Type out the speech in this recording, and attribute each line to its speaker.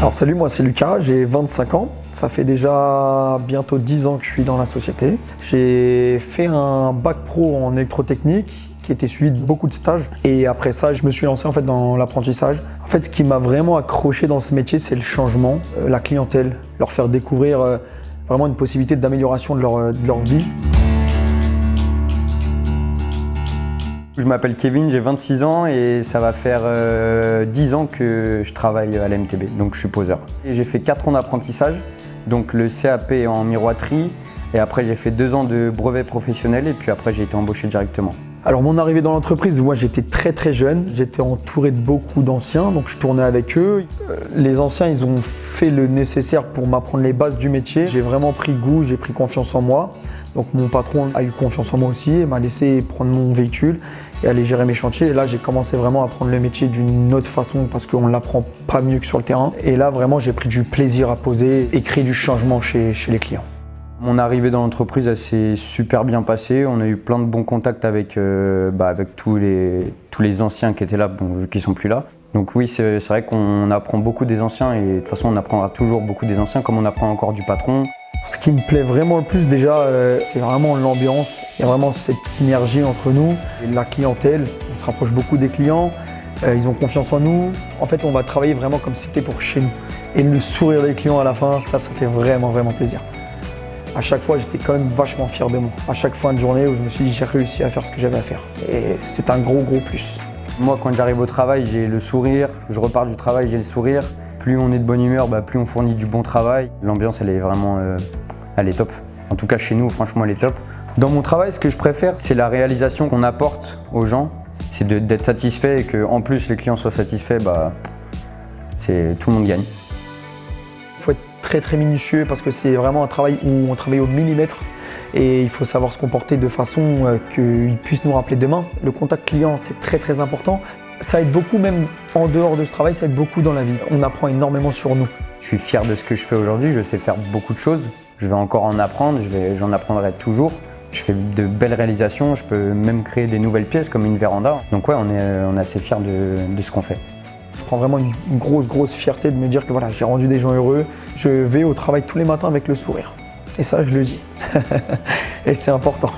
Speaker 1: Alors salut, moi c'est Lucas, j'ai 25 ans. Ça fait déjà bientôt 10 ans que je suis dans la société. J'ai fait un bac pro en électrotechnique qui était suivi de beaucoup de stages. Et après ça, je me suis lancé en fait dans l'apprentissage. En fait, ce qui m'a vraiment accroché dans ce métier, c'est le changement, la clientèle, leur faire découvrir vraiment une possibilité d'amélioration de leur vie.
Speaker 2: Je m'appelle Kevin, j'ai 26 ans et ça va faire 10 ans que je travaille à la MTB, donc je suis poseur. J'ai fait 4 ans d'apprentissage, donc le CAP en miroiterie, et après j'ai fait 2 ans de brevet professionnel et puis après j'ai été embauché directement.
Speaker 1: Alors mon arrivée dans l'entreprise, moi j'étais très jeune, j'étais entouré de beaucoup d'anciens, donc je tournais avec eux. Les anciens, ils ont fait le nécessaire pour m'apprendre les bases du métier. J'ai vraiment pris goût, j'ai pris confiance en moi. Donc mon patron a eu confiance en moi aussi et m'a laissé prendre mon véhicule et aller gérer mes chantiers. Et là, j'ai commencé vraiment à prendre le métier d'une autre façon parce qu'on ne l'apprend pas mieux que sur le terrain. Et là, vraiment, j'ai pris du plaisir à poser et créer du changement chez les clients.
Speaker 2: Mon arrivée dans l'entreprise, elle s'est super bien passée. On a eu plein de bons contacts avec tous les anciens qui étaient là, bon, vu qu'ils ne sont plus là. Donc oui, c'est vrai qu'on apprend beaucoup des anciens et de toute façon, on apprendra toujours beaucoup des anciens comme on apprend encore du patron.
Speaker 1: Ce qui me plaît vraiment le plus déjà, c'est vraiment l'ambiance. Il y a vraiment cette synergie entre nous et la clientèle. On se rapproche beaucoup des clients, ils ont confiance en nous. En fait, on va travailler vraiment comme si c'était pour chez nous. Et le sourire des clients à la fin, ça fait vraiment plaisir. À chaque fois, j'étais quand même vachement fier de moi. À chaque fin de journée où je me suis dit j'ai réussi à faire ce que j'avais à faire. Et c'est un gros plus. Moi, quand j'arrive au travail, j'ai le sourire. Je repars du travail, j'ai le sourire. Plus on est de bonne humeur, plus on fournit du bon travail. L'ambiance, elle est vraiment elle est top. En tout cas, chez nous, franchement, elle est top. Dans mon travail, ce que je préfère, c'est la réalisation qu'on apporte aux gens. C'est d'être satisfait et qu'en plus, les clients soient satisfaits, tout le monde gagne. Il faut être très minutieux parce que c'est vraiment un travail où on travaille au millimètre et il faut savoir se comporter de façon qu'ils puissent nous rappeler demain. Le contact client, c'est très important. Ça aide beaucoup, même en dehors de ce travail, ça aide beaucoup dans la vie. On apprend énormément sur nous.
Speaker 2: Je suis fier de ce que je fais aujourd'hui, je sais faire beaucoup de choses. Je vais encore en apprendre, j'en apprendrai toujours. Je fais de belles réalisations, je peux même créer des nouvelles pièces comme une véranda. Donc ouais, on est assez fiers de ce qu'on fait.
Speaker 1: Je prends vraiment une grosse fierté de me dire que voilà, j'ai rendu des gens heureux. Je vais au travail tous les matins avec le sourire. Et ça, je le dis. Et c'est important.